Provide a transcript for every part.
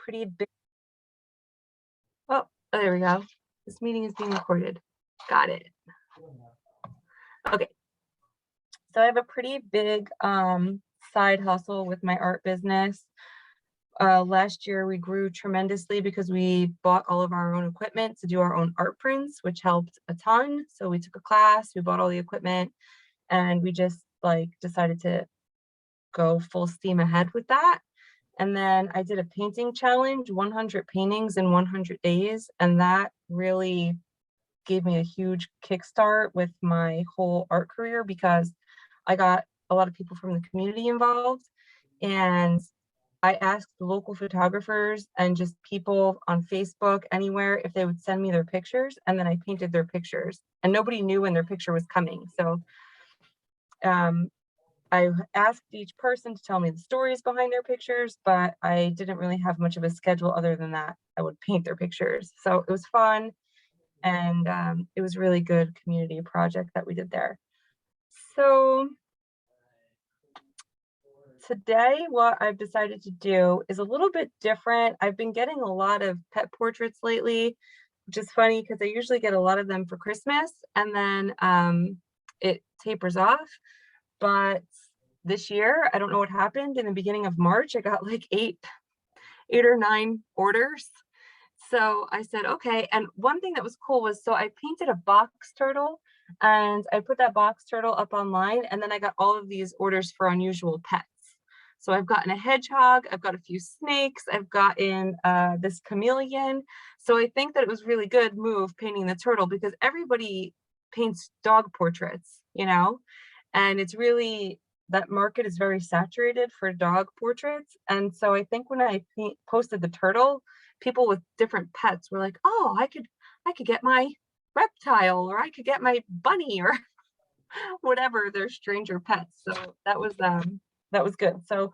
pretty big, oh, there we go. This meeting is being recorded. Got it. Okay. So I have a pretty big side hustle with my art business. Last year we grew tremendously because we bought all of our own equipment to do our own art prints, which helped a ton. So we took a class, we bought all the equipment, and we just like decided to go full steam ahead with that. And then I did a painting challenge, 100 paintings in 100 days, and that really gave me a huge kickstart with my whole art career because I got a lot of people from the community involved, and I asked the local photographers and just people on Facebook, anywhere, if they would send me their pictures, and then I painted their pictures, and nobody knew when their picture was coming. So I asked each person to tell me the stories behind their pictures, but I didn't really have much of a schedule other than that. I would paint their pictures. So it was fun, and it was a really good community project that we did there. So today, what I've decided to do is a little bit different. I've been getting a lot of pet portraits lately, which is funny because I usually get a lot of them for Christmas, and then it tapers off. But this year, I don't know what happened. In the beginning of March, I got like eight or nine orders. So I said, okay. And one thing that was cool was, so I painted a box turtle and I put that box turtle up online, and then I got all of these orders for unusual pets. So I've gotten a hedgehog, I've got a few snakes, I've gotten this chameleon. So I think that it was really good move painting the turtle because everybody paints dog portraits, you know, and it's really, that market is very saturated for dog portraits. And so I think when I posted the turtle, people with different pets were like, oh, I could get my reptile, or I could get my bunny, or whatever their stranger pets. So that was good. So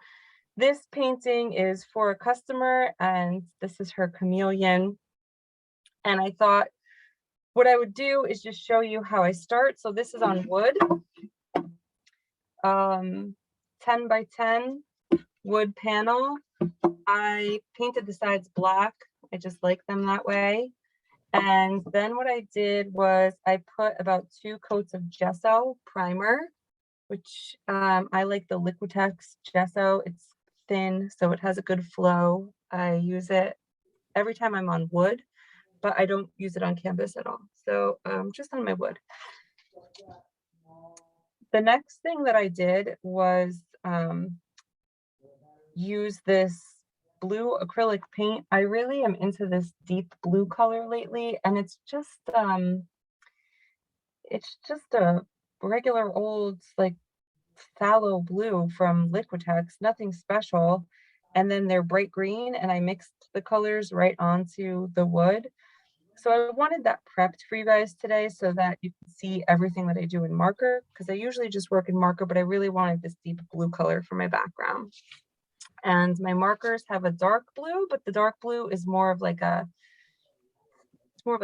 this painting is for a customer, and this is her chameleon. And I thought what I would do is just show you how I start. So this is on wood, 10 by 10 wood panel. I painted the sides black. I just like them that way. And then what I did was I put about 2 coats of gesso primer, which I like the Liquitex gesso. It's thin, so it has a good flow. I use it every time I'm on wood, but I don't use it on canvas at all. So just on my wood. The next thing that I did was use this blue acrylic paint. I really am into this deep blue color lately, and it's just a regular old like phthalo blue from Liquitex, nothing special. And then they're bright green, and I mixed the colors right onto the wood. So I wanted that prepped for you guys today so that you can see everything that I do in marker, because I usually just work in marker, but I really wanted this deep blue color for my background. And my markers have a dark blue, but the dark blue is more of like a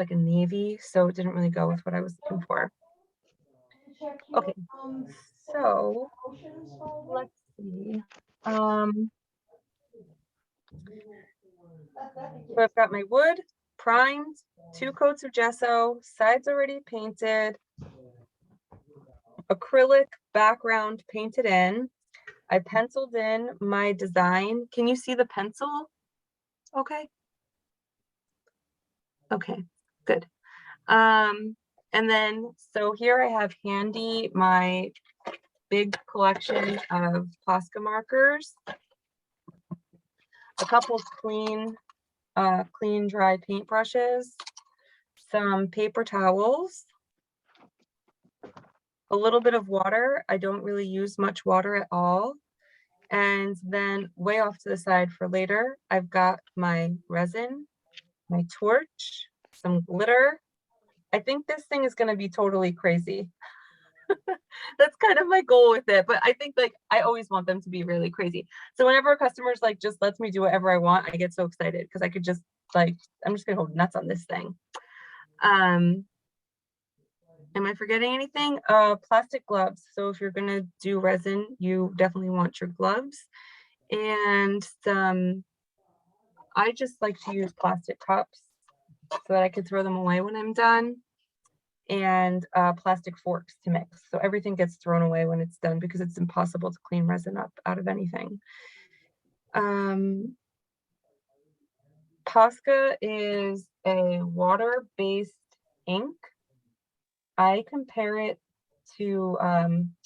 navy, so it didn't really go with what I was looking for. Okay, so let's see. So I've got my wood primed, 2 coats of gesso, sides already painted, acrylic background painted in. I penciled in my design. Can you see the pencil? Okay. Okay, good. And then, so here I have handy my big collection of Posca markers, a couple clean dry paintbrushes, some paper towels, a little bit of water. I don't really use much water at all. And then way off to the side for later, I've got my resin, my torch, some glitter. I think this thing is going to be totally crazy. That's kind of my goal with it, but I think like I always want them to be really crazy. So whenever a customer's like just lets me do whatever I want, I get so excited because I could just like, I'm just gonna go nuts on this thing. Am I forgetting anything? Plastic gloves. So if you're gonna do resin, you definitely want your gloves, and some I just like to use plastic cups so that I could throw them away when I'm done, and plastic forks to mix. So everything gets thrown away when it's done because it's impossible to clean resin up out of anything. Posca is a water-based ink. I compare it to,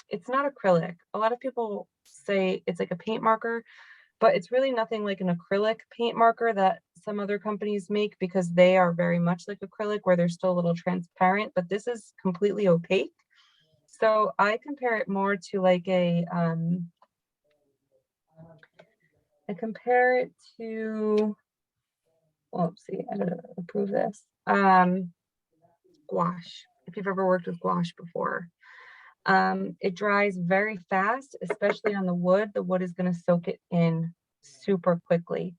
it's not acrylic. A lot of people say it's like a paint marker, but it's really nothing like an acrylic paint marker that some other companies make, because they are very much like acrylic where they're still a little transparent, but this is completely opaque. So I compare it more to like a, I compare it to, well, let's see, I gotta approve this. Gouache, if you've ever worked with gouache before. It dries very fast, especially on the wood. The wood is gonna soak it in super quickly.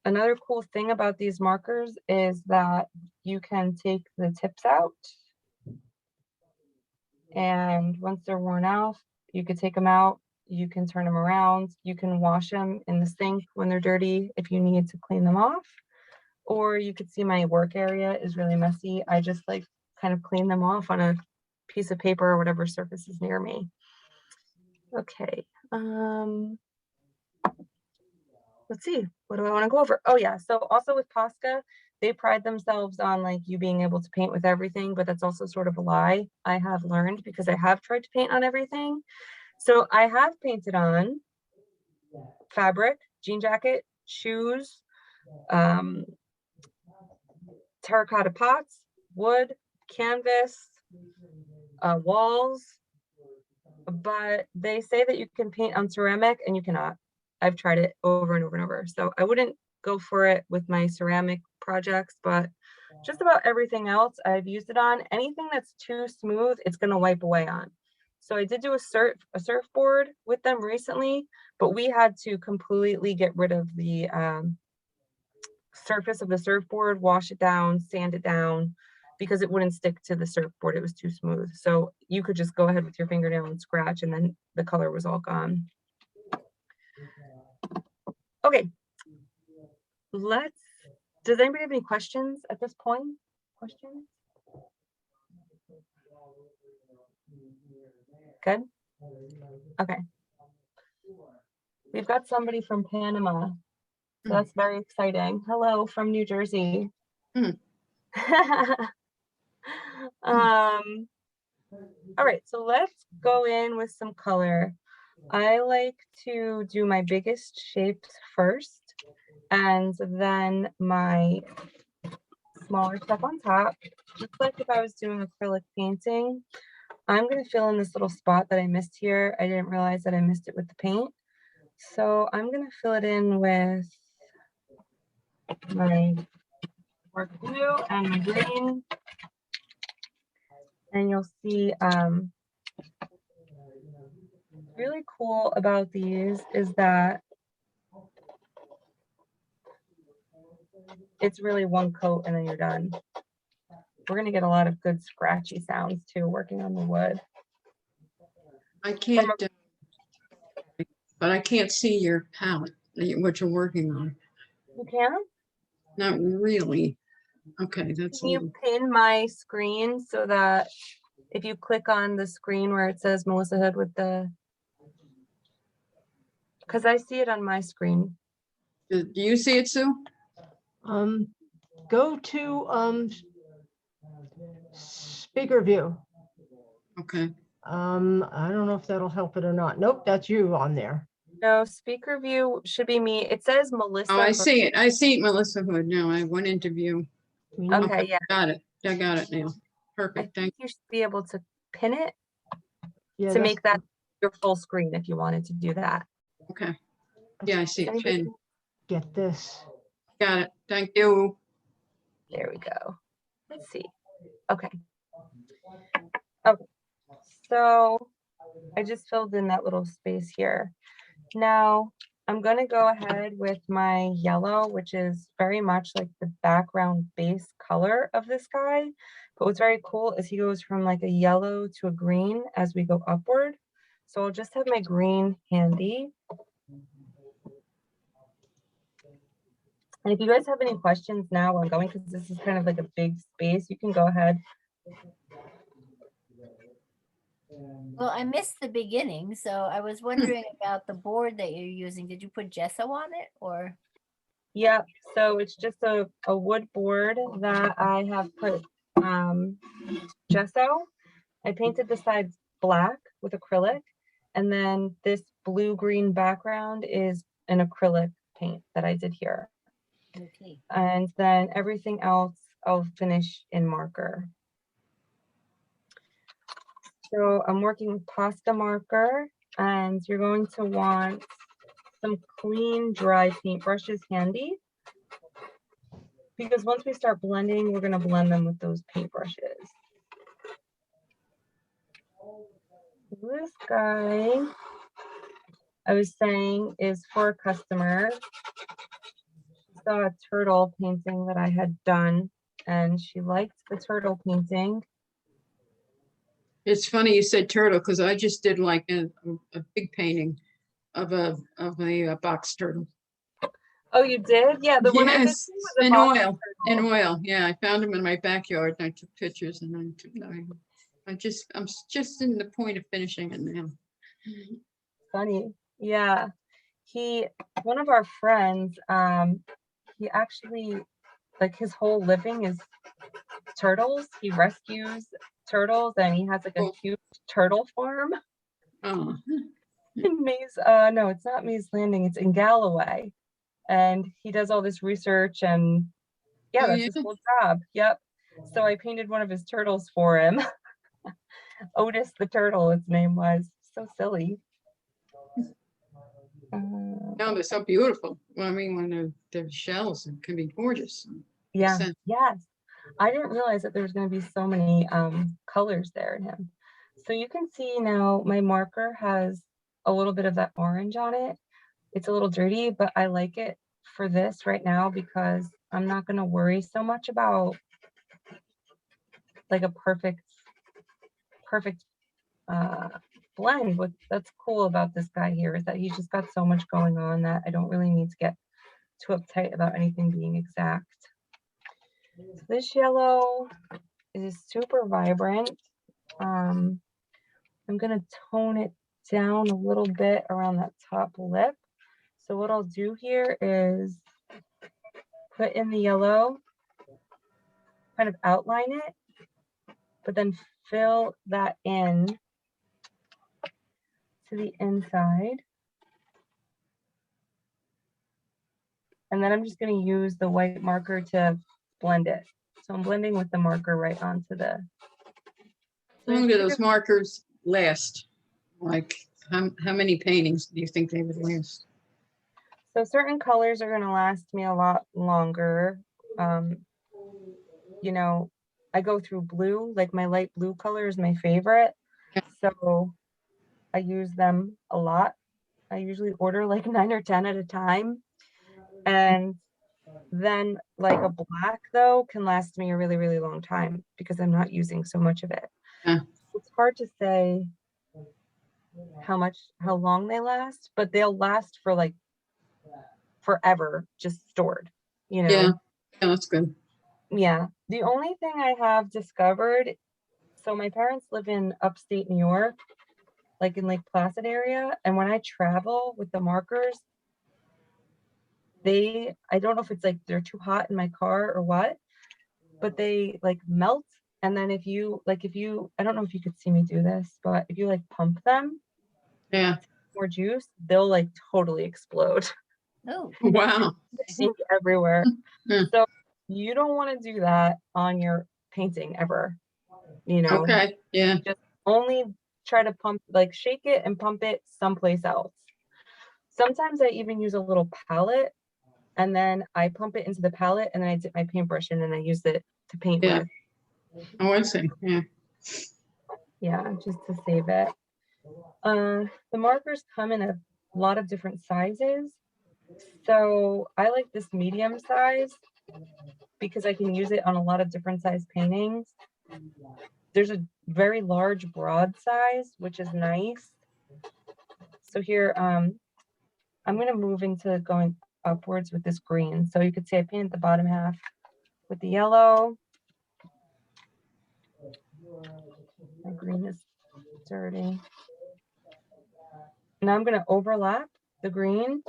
Another cool thing about these markers is that you can take the tips out, and once they're worn out, you could take them out, you can turn them around, you can wash them in the sink when they're dirty if you need to clean them off, or you could see my work area is really messy. I just like kind of clean them off on a piece of paper or whatever surface is near me. Okay. Let's see, what do I want to go over? Oh yeah, so also with Posca, they pride themselves on like you being able to paint with everything, but that's also sort of a lie. I have learned, because I have tried to paint on everything. So I have painted on fabric, jean jacket, shoes, terracotta pots, wood, canvas, walls, but they say that you can paint on ceramic and you cannot. I've tried it over and over and over. So I wouldn't go for it with my ceramic projects, but just about everything else I've used it on. Anything that's too smooth, it's gonna wipe away on. So I did do a surfboard with them recently, but we had to completely get rid of the surface of the surfboard, wash it down, sand it down, because it wouldn't stick to the surfboard. It was too smooth. So you could just go ahead with your fingernail and scratch, and then the color was all gone. Okay, does anybody have any questions at this point? Questions? Good? Okay. We've got somebody from Panama. So that's very exciting. Hello from New Jersey. All right, so let's go in with some color. I like to do my biggest shapes first, and then my smaller stuff on top, just like if I was doing acrylic painting. I'm going to fill in this little spot that I missed here. I didn't realize that I missed it with the paint. So I'm going to fill it in with my dark blue and my green. And you'll see really cool about these is that it's really one coat and then you're done. We're going to get a lot of good scratchy sounds too working on the wood. I can't, but I can't see your palette, what you're working on. You can? Not really. Okay, that's. Can you pin my screen so that if you click on the screen where it says Melissa Hood with the, because I see it on my screen. Do you see it, Sue? Go to speaker view. Okay. I don't know if that'll help it or not. Nope, that's you on there. No, speaker view should be me. It says Melissa. Oh, I see it. I see Melissa Hood now. I went into view. Okay, yeah. Got it. I got it now. Perfect. Thank you. You should be able to pin it Yeah, to make that your full screen if you wanted to do that. Okay. Yeah, I see it. Pin. Get this. Got it. Thank you. There we go. Let's see. Okay. Okay. So I just filled in that little space here. Now I'm going to go ahead with my yellow, which is very much like the background base color of this guy. But what's very cool is he goes from like a yellow to a green as we go upward. So I'll just have my green handy. And if you guys have any questions now while I'm going, because this is kind of like a big space, you can go ahead. Well, I missed the beginning, so I was wondering about the board that you're using. Did you put gesso on it or? Yeah, so it's just a wood board that I have put gesso. I painted the sides black with acrylic, and then this blue-green background is an acrylic paint that I did here. Okay. And then everything else I'll finish in marker. So I'm working with pasta marker, and you're going to want some clean, dry paintbrushes handy, because once we start blending, we're going to blend them with those paintbrushes. This guy, I was saying, is for a customer. She saw a turtle painting that I had done, and she liked the turtle painting. It's funny you said turtle because I just did like a big painting of a box turtle. Oh, you did? Yeah, the one I did Yes, too was a in box oil, in turtle. oil. Yeah, I found them in my backyard and I took pictures and I'm just in the point of finishing it now. Funny. Yeah. One of our friends, he actually, like, his whole living is turtles. He rescues turtles, and he has like a Cool. huge turtle farm Oh, in no, it's not Maze Landing, it's in Galloway. And he does all this research, and yeah, Oh, that's yeah? his whole job. Yep. So I painted one of his turtles for him. Otis the turtle, his name was. So silly. No, they're so beautiful. Well, I mean, when they're shells, it can be gorgeous. Yeah, Sense. yes. I didn't realize that there was going to be so many colors there in him. So you can see now my marker has a little bit of that orange on it. It's a little dirty, but I like it for this right now because I'm not going to worry so much about like a perfect blend. That's cool about this guy here is that he's just got so much going on that I don't really need to get too uptight about anything being exact. So this yellow is super vibrant. I'm gonna tone it down a little bit around that top lip. So what I'll do here is put in the yellow, kind of outline it, but then fill that in to the inside. And then I'm just going to use the white marker to blend it. So I'm blending with the marker right onto the. How long do those markers last? Like, how many paintings do you think they would last? So certain colors are going to last me a lot longer. You know, I go through blue, like my light blue color is my favorite. Yeah. So I use them a lot. I usually order like 9 or 10 at a time. And then like a black though can last me a really, really long time because I'm not using so much of it. Yeah. It's hard to say how long they last, but they'll last for like forever, just stored, you know? Yeah, that's good. Yeah. The only thing I have discovered, so my parents live in upstate New York, like in Lake Placid area. And when I travel with the markers, I don't know if it's like they're too hot in my car or what, but they like melt. And then if you, I don't know if you could see me do this, but if you like pump them, Yeah. more juice, they'll like totally explode. Oh, Wow. Ink everywhere. Hmm. So you don't want to do that on your painting ever, you know? Okay. Yeah. Just only try to shake it and pump it someplace else. Sometimes I even use a little palette and then I pump it into the palette and then I dip my paintbrush in and I use it to paint Yeah. with. Oh, I see. Yeah. Yeah, just to save it. The markers come in a lot of different sizes. So I like this medium size because I can use it on a lot of different size paintings. There's a very large broad size, which is nice. So here, I'm going to move into going upwards with this green. So you could see I painted the bottom half with the yellow. My green is dirty. Now I'm going to overlap the green.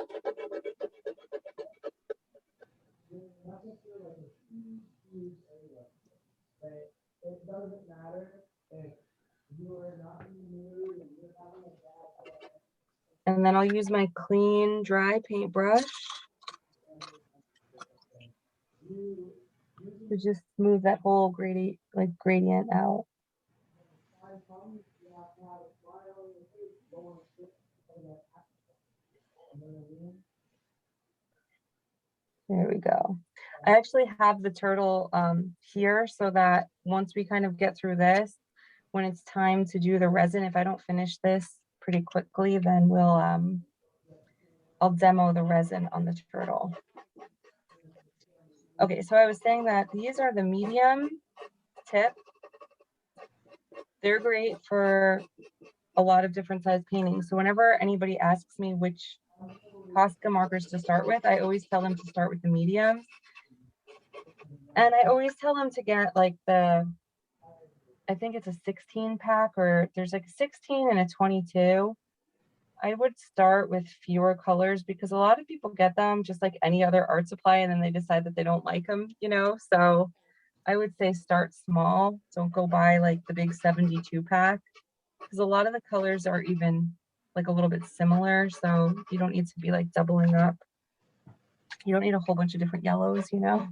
And then I'll use my clean, dry paintbrush to just smooth that whole gradient out. There we go. I actually have the turtle here so that once we kind of get through this, when it's time to do the resin, if I don't finish this pretty quickly, then I'll demo the resin on the turtle. Okay, so I was saying that these are the medium tip. They're great for a lot of different size paintings. So whenever anybody asks me which Posca markers to start with, I always tell them to start with the mediums. And I always tell them to get like I think it's a 16 pack, or there's like a 16 and a 22. I would start with fewer colors because a lot of people get them just like any other art supply and then they decide that they don't like them, you know? So I would say start small. Don't go buy like the big 72 pack because a lot of the colors are even like a little bit similar. So you don't need to be like doubling up. You don't need a whole bunch of different yellows, you know?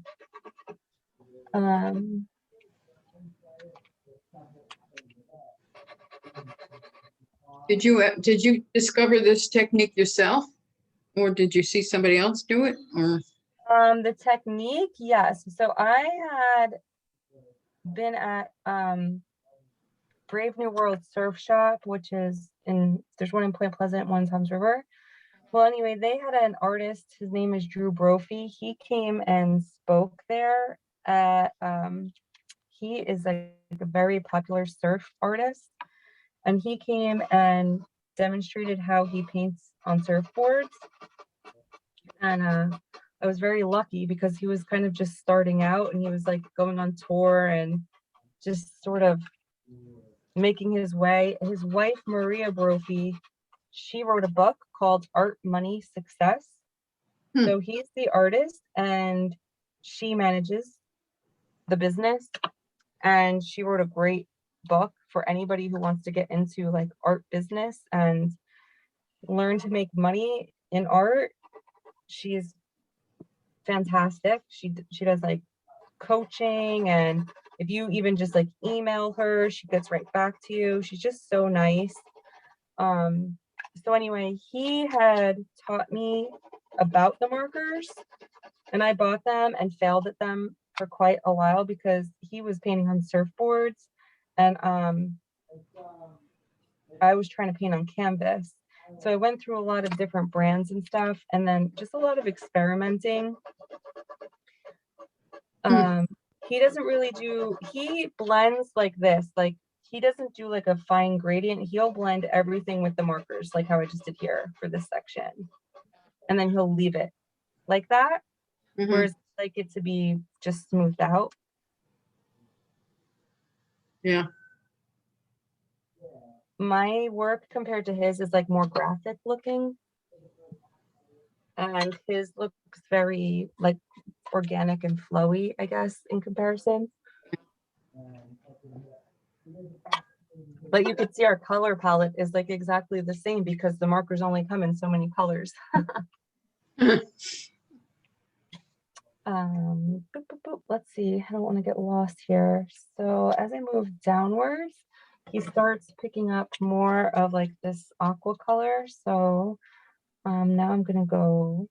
Did you discover this technique yourself, or did you see somebody else do it? Or The technique, yes. So I had been at Brave New World Surf Shop, which is there's one in Point Pleasant, one in Toms River. Well, anyway, they had an artist. His name is Drew Brophy. He came and spoke there at, he is like a very popular surf artist. And he came and demonstrated how he paints on surfboards. And I was very lucky because he was kind of just starting out and he was like going on tour and just sort of making his way. His wife, Maria Brophy, she wrote a book called Art, Money, Success. So he's the artist and she manages the business. And she wrote a great book for anybody who wants to get into like art business and learn to make money in art. She's fantastic. She does like coaching, and if you even just like email her, she gets right back to you. She's just so nice. So anyway, he had taught me about the markers and I bought them and failed at them for quite a while because he was painting on surfboards and I was trying to paint on canvas. So I went through a lot of different brands and stuff and then just a lot of experimenting. He doesn't really he blends like this, like he doesn't do like a fine gradient. He'll blend everything with the markers, like how I just did here for this section. And then he'll leave it like that. Whereas I like it to be just smoothed out. Yeah. My work compared to his is like more graphic looking. And his looks very like organic and flowy, I guess, in comparison. But you could see our color palette is like exactly the same because the markers only come in so many colors. Let's see, I don't want to get lost here. So as I move downwards, he starts picking up more of like this aqua color. So now I'm gonna go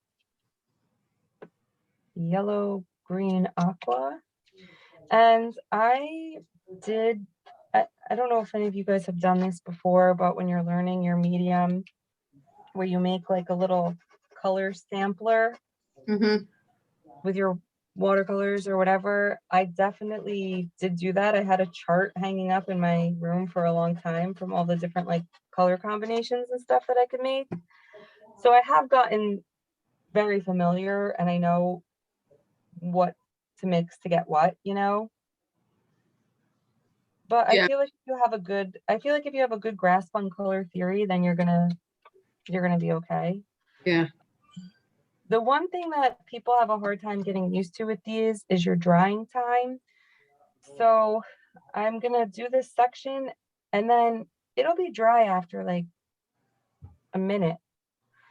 yellow, green, aqua. And I don't know if any of you guys have done this before, but when you're learning your medium, where you make like a little color sampler with your watercolors or whatever, I definitely did do that. I had a chart hanging up in my room for a long time from all the different like color combinations and stuff that I could make. So I have gotten very familiar and I know what to mix to get what, you know? But I Yeah. feel like if you have a good, I feel like if you have a good grasp on color theory, then you're gonna be okay. Yeah. The one thing that people have a hard time getting used to with these is your drying time. So I'm gonna do this section and then it'll be dry after like a minute.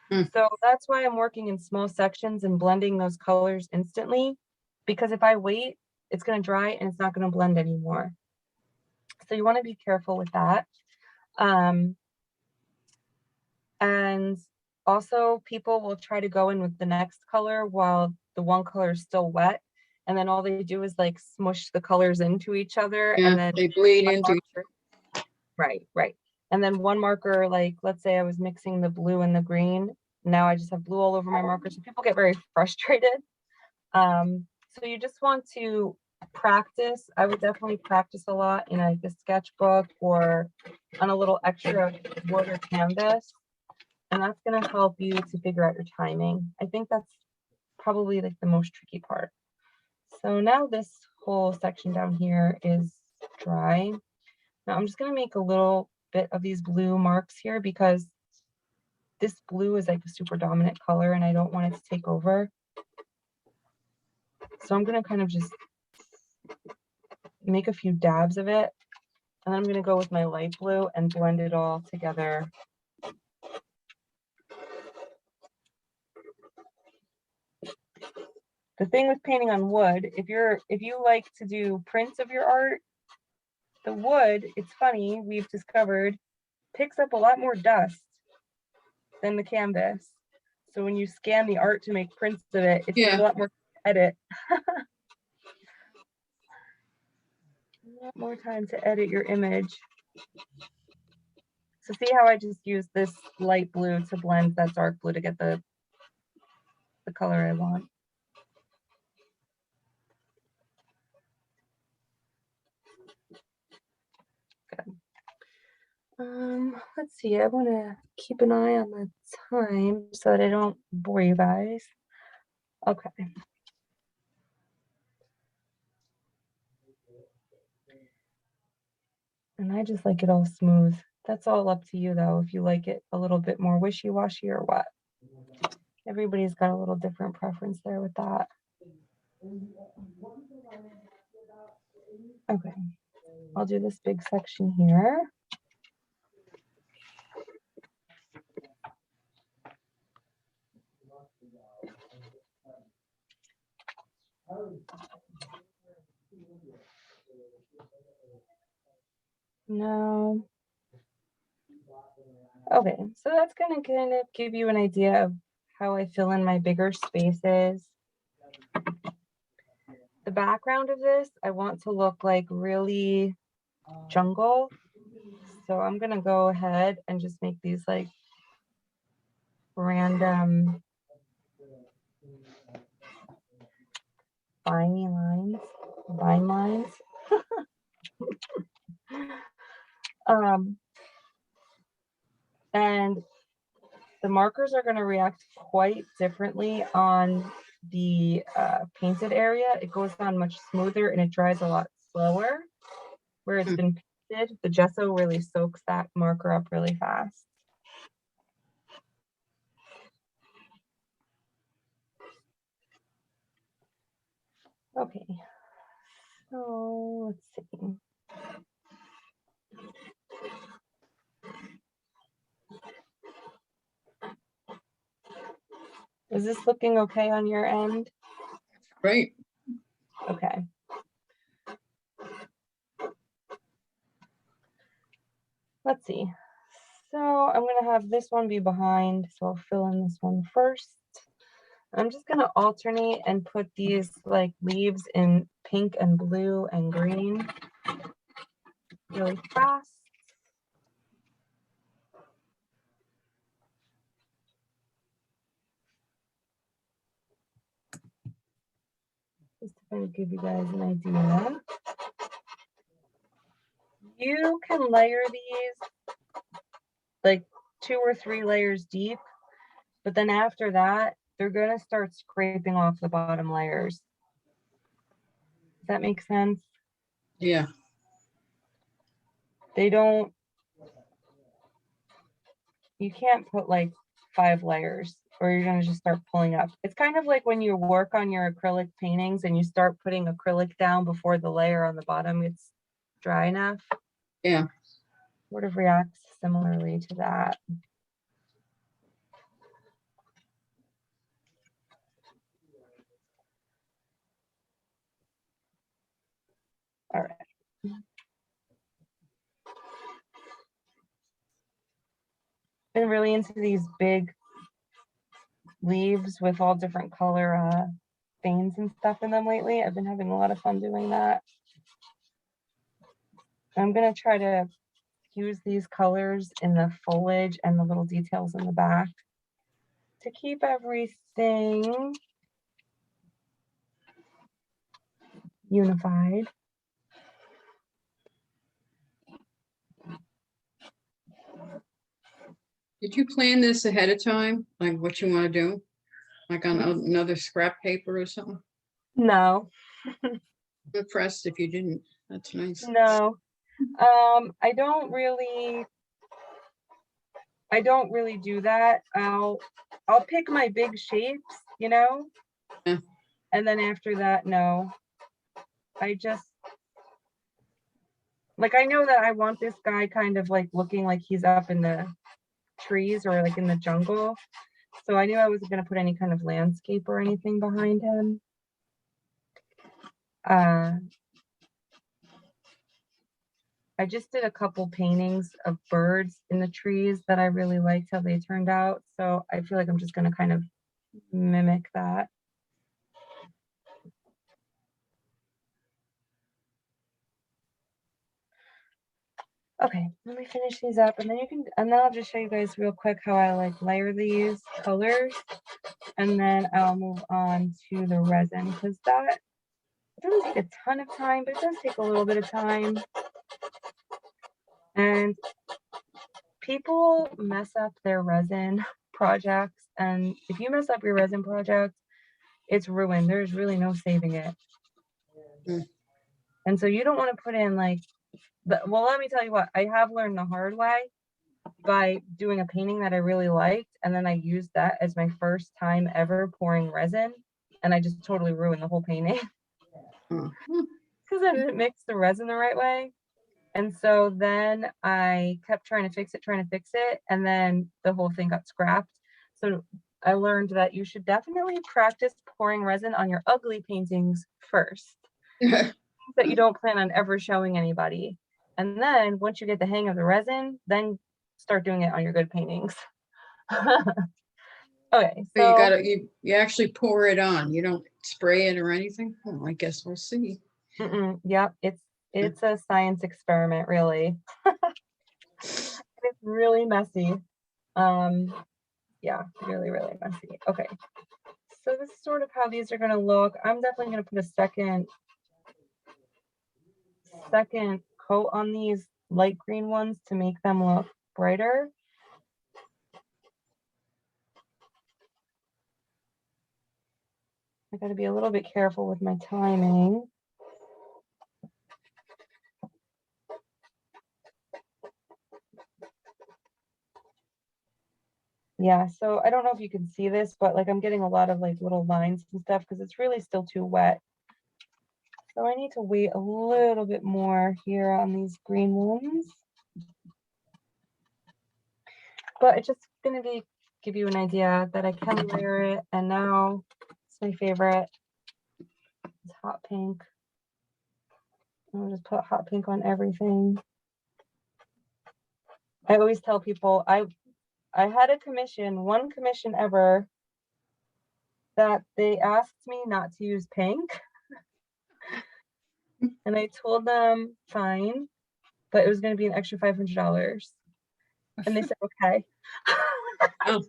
Hmm. So that's why I'm working in small sections and blending those colors instantly, because if I wait, it's gonna dry and it's not gonna blend anymore. So you wanna be careful with that. And also people will try to go in with the next color while the one color is still wet. And then all they do is like smush the colors into each other Yeah, and then they bleed one into. marker, right. And then one marker, like let's say I was mixing the blue and the green. Now I just have blue all over my marker. So people get very frustrated. So you just want to practice. I would definitely practice a lot in like a sketchbook or on a little extra wood or canvas. And that's going to help you to figure out your timing. I think that's probably like the most tricky part. So now this whole section down here is dry. Now I'm just going to make a little bit of these blue marks here because this blue is like a super dominant color and I don't want it to take over. So I'm going to kind of just make a few dabs of it. And then I'm going to go with my light blue and blend it all together. The thing with painting on wood, if you like to do prints of your art, the wood, it's funny, we've discovered, picks up a lot more dust than the canvas. So when you scan the art to make prints of it, it takes a lot more to edit. A lot more time to edit your image. So see how I just used this light blue to blend that dark blue to get the color I want. Good. Let's see, I want to keep an eye on the time so that I don't bore you guys. Okay. And I just like it all smooth. That's all up to you though, if you like it a little bit more wishy-washy or what. Everybody's got a little different preference there with that. Okay, I'll do this big section here. No. Okay, so that's gonna kind of give you an idea of how I fill in my bigger spaces. The background of this, I want to look like really jungle. So I'm gonna go ahead and just make these like random vine lines. And the markers are going to react quite differently on the painted area. It goes on much smoother and it dries a lot slower. Where it's been painted, the gesso really soaks that marker up really fast. Okay, so let's see. Is this looking okay on your end? Great. Okay. Let's see. So I'm going to have this one be behind. So I'll fill in this one first. I'm just going to alternate and put these like leaves in pink and blue and green really fast. Just to kind of give you guys an idea. You can layer these like 2 or 3 layers deep, but then after that, they're gonna start scraping off the bottom layers. Does that make sense? Yeah. They don't, you can't put like 5 layers or you're gonna just start pulling up. It's kind of like when you work on your acrylic paintings and you start putting acrylic down before the layer on the bottom gets dry enough. Yeah. Sort of reacts similarly to that. All right. Been really into these big leaves with all different color veins and stuff in them lately. I've been having a lot of fun doing that. I'm gonna try to use these colors in the foliage and the little details in the back to keep everything unified. Did you plan this ahead of time? Like what you want to do? Like on another scrap paper or something? No, I'm impressed if you didn't. That's nice. no. I don't really do that. I'll pick my big shapes, you know? Yeah. And then after that, no. I just like, I know that I want this guy kind of like looking like he's up in the trees or like in the jungle. So I knew I wasn't going to put any kind of landscape or anything behind him. I just did a couple paintings of birds in the trees that I really liked how they turned out. So I feel like I'm just going to kind of mimic that. Okay, let me finish these up and then I'll just show you guys real quick how I like layer these colors. And then I'll move on to the resin because that doesn't take a ton of time, but it does take a little bit of time. And people mess up their resin projects. And if you mess up your resin project, it's ruined. There's really no saving it. Mm. And so you don't want to put in like, well, let me tell you what, I have learned the hard way by doing a painting that I really liked. And then I used that as my first time ever pouring resin. And I just totally ruined the whole painting because I didn't mix the resin the right way. And so then I kept trying to fix it. And then the whole thing got scrapped. So I learned that you should definitely practice pouring resin on your ugly paintings first that you don't plan on ever showing anybody. And then once you get the hang of the resin, then start doing it on your good paintings. Okay, so you actually pour it on. You don't spray it or anything. Oh, I guess we'll see. Yep, it's a science experiment, really. It's really messy. Yeah, really, really messy. Okay, so this is sort of how these are going to look. I'm definitely going to put a second coat on these light green ones to make them look brighter. I got to be a little bit careful with my timing. Yeah, so I don't know if you can see this, but like I'm getting a lot of like little lines and stuff because it's really still too wet. So I need to wait a little bit more here on these green ones. But it's just going to give you an idea that I can layer it. And now it's my favorite. It's hot pink. I'll just put hot pink on everything. I always tell people I had one commission ever that they asked me not to use pink. And I told them fine, but it was going to be an extra $500. And they said, okay. Oh.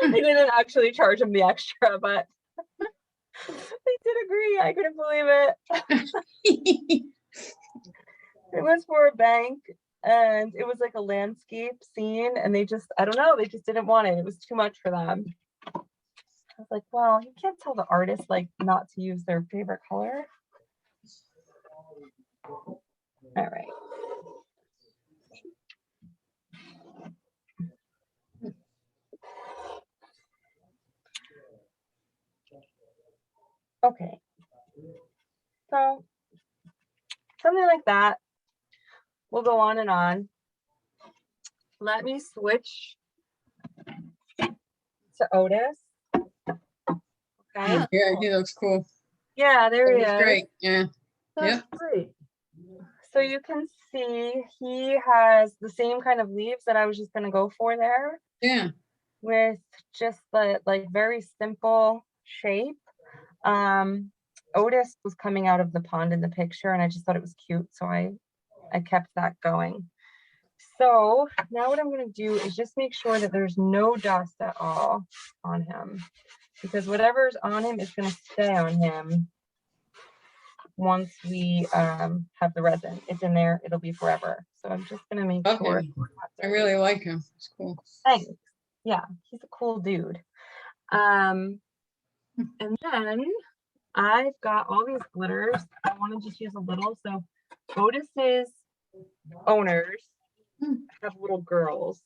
I didn't actually charge them the extra, but they did agree. I couldn't believe it. It was for a bank and it was like a landscape scene, and they just, I don't know, they just didn't want it. It was too much for them. I was like, well, you can't tell the artist like not to use their favorite color. All right. Okay. So something like that. We'll go on and on. Let me switch to Otis. Okay. Yeah, he looks cool. Yeah, there he He's is. great. Yeah. That's great. So you can see he has the same kind of leaves that I was just going to go for there, Yeah. with just the like very simple shape. Otis was coming out of the pond in the picture, and I just thought it was cute, so I kept that going. So now what I'm going to do is just make sure that there's no dust at all on him, because whatever's on him is going to stay on him once we have the resin. It's in there, it'll be forever. So I'm just going to make Love sure. him. I really like him. It's cool. Thanks. Yeah, he's a cool dude. And then I've got all these glitters. I wanted to just use a little. So Otis's owners have little girls,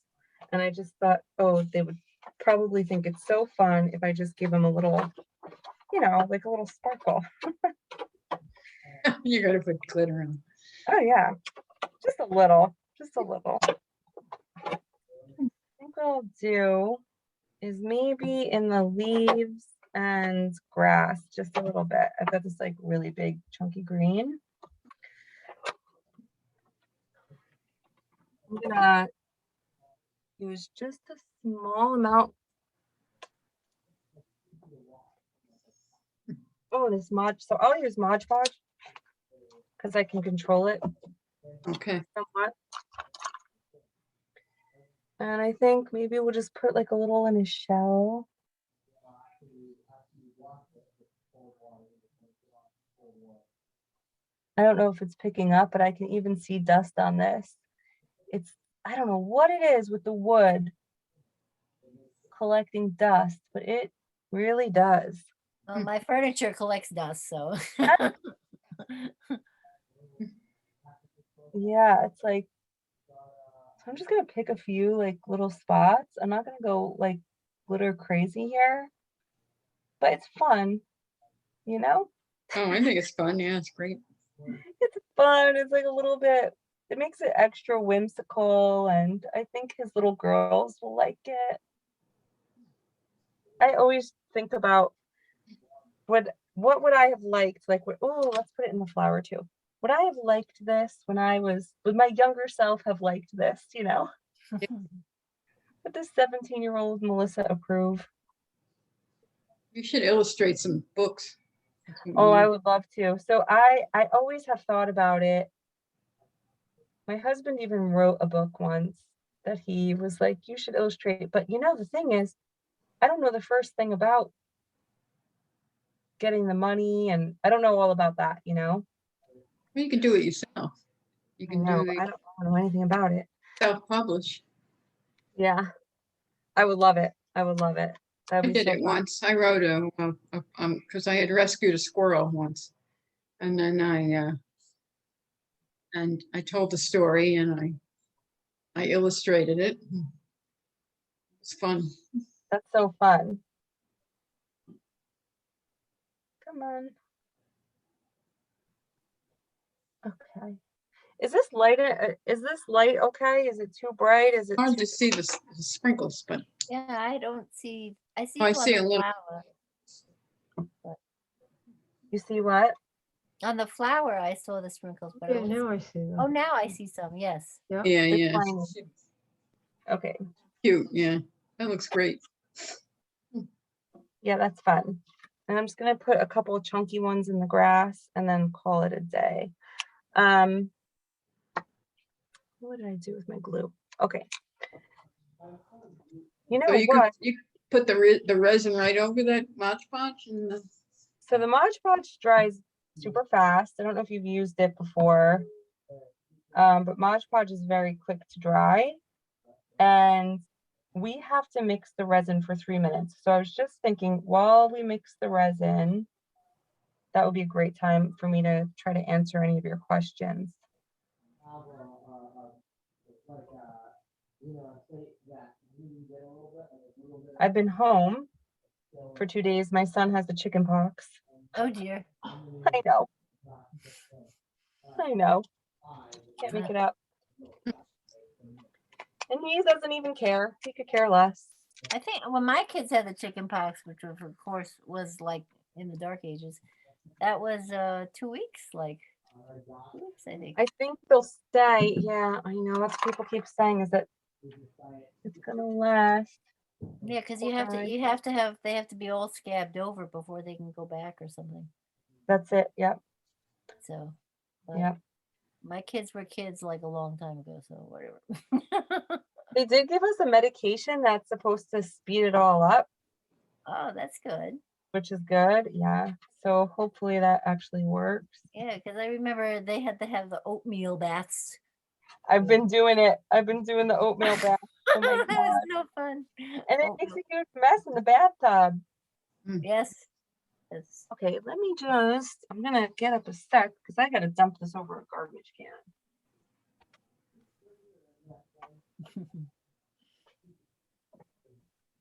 and I just thought, oh, they would probably think it's so fun if I just give them a little, you know, like a little sparkle. You gotta put glitter on. Oh yeah, just a little, just a little. I think what I'll do is maybe in the leaves and grass, just a little bit. I've got this like really big chunky green. I'm gonna use just a small amount. Oh, this Mod, so I'll use Mod Podge because I can control it Okay. somewhat. And I think maybe we'll just put like a little in his shell. I don't know if it's picking up, but I can even see dust on this. It's, I don't know what it is with the wood collecting dust, but it really does. Well, my furniture collects dust, so. Yeah, it's like, so I'm just gonna pick a few like little spots. I'm not gonna go like glitter crazy here, but it's fun, you know? Oh, I think it's fun. Yeah, it's great. It's fun. It's like a little bit, it makes it extra whimsical, and I think his little girls will like it. I always think about what would I have liked? Like, oh, let's put it in the flower too. Would I have liked this when I was, would my younger self have liked this, you know? Would this 17-year-old Melissa approve? You should illustrate some books. Oh, I would love to. So I always have thought about it. My husband even wrote a book once that he was like, you should illustrate. But you know, the thing is, I don't know the first thing about getting the money, and I don't know all about that, you know? Well, you can do it yourself. You I can know, do but I don't know anything about it. self-publish. Yeah, I would love it. I would love it. I That'd be did so it fun. once. I wrote because I had rescued a squirrel once. And then I told the story and I illustrated it. It's fun. That's so fun. Come on. Okay. Is this light? Is this light okay? Is it too bright? Is it Hard too? to see the sprinkles, but Yeah, I don't see, I see Oh, I them on see the a little. flower. You see what? On the flower, I saw the sprinkles, but I Yeah, don't now see- I see oh, them. now I see some, yes. Yeah, It's yeah. tiny. Okay. Cute. Yeah, that looks great. Yeah, that's fun. And I'm just gonna put a couple of chunky ones in the grass and then call it a day. What did I do with my glue? Okay. You know So you what? you put the resin right over that Mod Podge and So the Mod Podge dries super fast. I don't know if you've used it before. But Mod Podge is very quick to dry. And we have to mix the resin for 3 minutes. So I was just thinking, while we mix the resin, that would be a great time for me to try to answer any of your questions. I've been home for 2 days. My son has the chicken pox. Oh dear. I know. I know. Can't make it up. And he doesn't even care. He could care less. I think when my kids had the chicken pox, which of course was like in the dark ages, that was 2 weeks, like 2 weeks, I think. I think they'll stay. Yeah, I know. That's what people keep saying, is that it's gonna last. Yeah, because Okay. they have to be all scabbed over before they can go back or something. That's it. Yep. So, but Yep. my kids were kids like a long time ago, so whatever. They did give us a medication that's supposed to speed it all up, Oh, that's good. which is good. Yeah. So hopefully that actually works. Yeah, because I remember they had to have the oatmeal baths. I've been doing it. I've been doing the oatmeal bath. Oh my That was God. no fun. And it Oatmeal. makes a huge mess in the bathtub. Yes. Yes. Okay, let me just, I'm gonna get up a sec because I gotta dump this over a garbage can.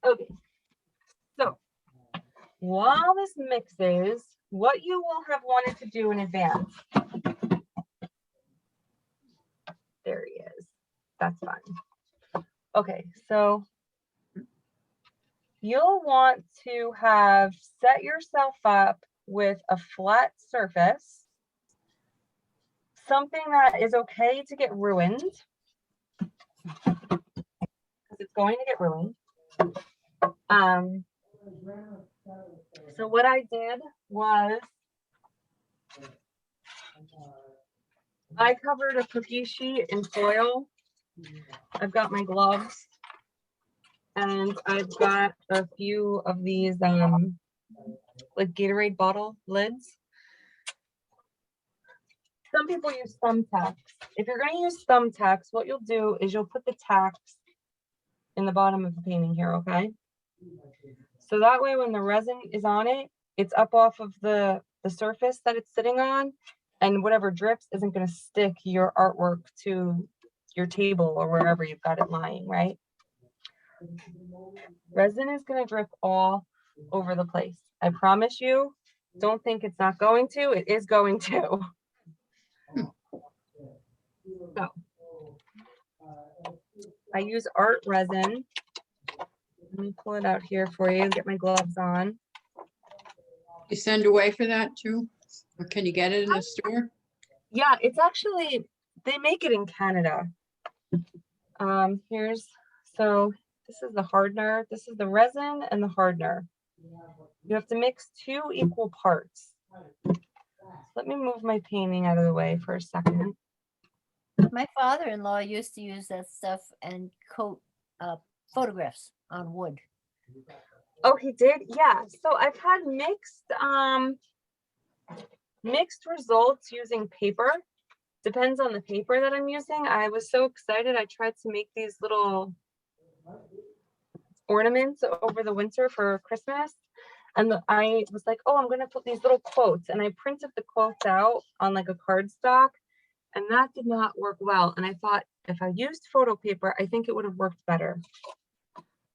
Okay, so while this mixes, what you will have wanted to do in advance. There he is. That's fine. Okay, so you'll want to have set yourself up with a flat surface, something that is okay to get ruined, because it's going to get ruined. So what I did was I covered a cookie sheet in foil. I've got my gloves, and I've got a few of these like Gatorade bottle lids. Some people use thumbtacks. If you're going to use thumbtacks, what you'll do is you'll put the tacks in the bottom of the painting here, okay? So that way when the resin is on it, it's up off of the surface that it's sitting on, and whatever drips isn't going to stick your artwork to your table or wherever you've got it lying, right? Resin is going to drip all over the place. I promise you, don't think it's not going to, it is going to. So I use art resin. Let me pull it out here for you and get my gloves on. You send away for that too? Or can you get it in the store? Yeah, it's actually, they make it in Canada. So this is the hardener. This is the resin and the hardener. You have to mix 2 equal parts. Let me move my painting out of the way for a second. My father-in-law used to use that stuff and coat photographs on wood. Oh, he did? Yeah. So I've had mixed results using paper. Depends on the paper that I'm using. I was so excited. I tried to make these little ornaments over the winter for Christmas. And I was like, oh, I'm going to put these little quotes. And I printed the quotes out on like a cardstock. And that did not work well. And I thought if I used photo paper, I think it would have worked better.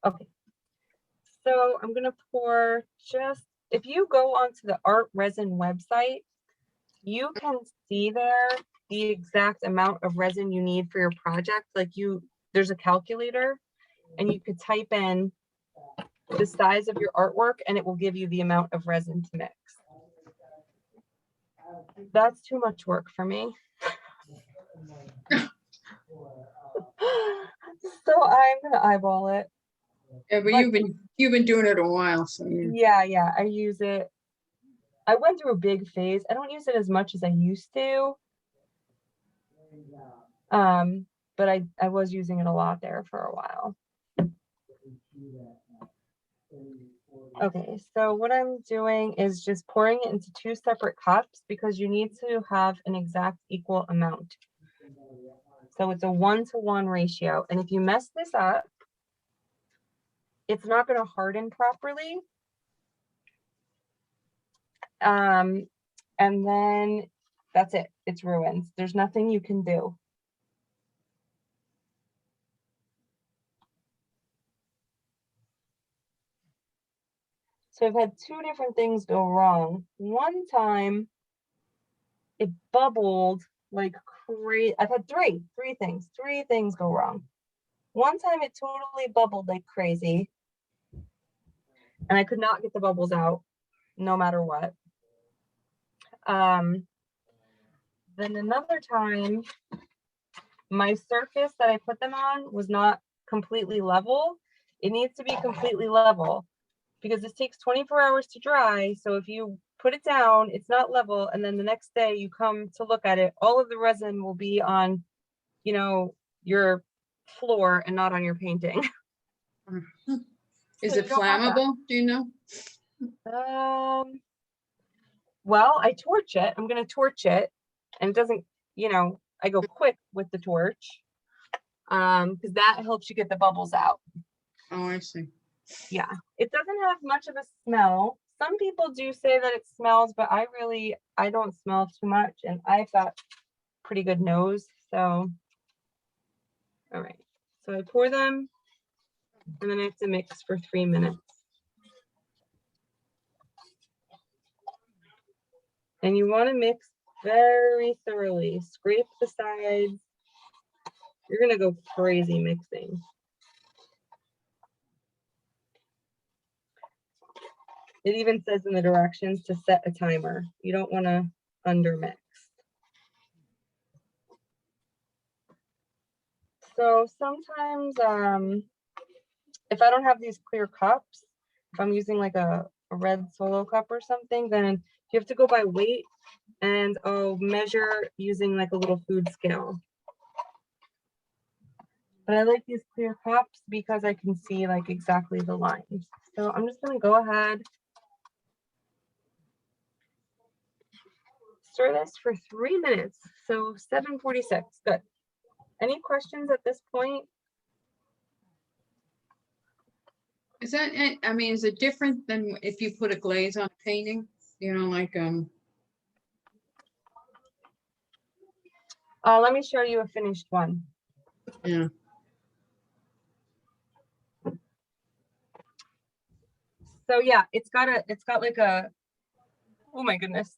Okay. So I'm going to pour just, if you go onto the Art Resin website, you can see there the exact amount of resin you need for your project. Like there's a calculator and you could type in the size of your artwork and it will give you the amount of resin to mix. That's too much work for me. So I'm gonna eyeball it. Yeah, but you've been doing it a while, so Yeah, I use it. I went through a big phase. I don't use it as much as I used to. But I was using it a lot there for a while. Okay, so what I'm doing is just pouring it into 2 separate cups because you need to have an exact equal amount. So it's a 1-to-1 ratio. And if you mess this up, it's not going to harden properly. And then that's it. It's ruined. There's nothing you can do. So I've had 2 different things go wrong. One time it bubbled like crazy. I've had three things go wrong. One time it totally bubbled like crazy and I could not get the bubbles out no matter what. Then another time my surface that I put them on was not completely level. It needs to be completely level because this takes 24 hours to dry. So if you put it down, it's not level. And then the next day you come to look at it, all of the resin will be on, you know, your floor and not on your painting. Is So it you don't want that. flammable? Do you know? Well, I torch it. I'm going to torch it and it doesn't, you know, I go quick with the torch because that helps you get the bubbles out. Oh, I see. Yeah, it doesn't have much of a smell. Some people do say that it smells, but I don't smell too much and I've got pretty good nose. So, all right. So I pour them and then I have to mix for 3 minutes. And you want to mix very thoroughly. Scrape the sides. You're going to go crazy mixing. It even says in the directions to set a timer. You don't want to undermix. So sometimes if I don't have these clear cups, if I'm using like a red Solo cup or something, then you have to go by weight and I'll measure using like a little food scale. But I like these clear cups because I can see like exactly the lines. So I'm just going to go ahead. Stir this for 3 minutes. So 7:46. Good. Any questions at this point? Is that, I mean, is it different than if you put a glaze on a painting? You know, like, Let me show you a finished one. yeah. So yeah, it's got like a, oh my goodness.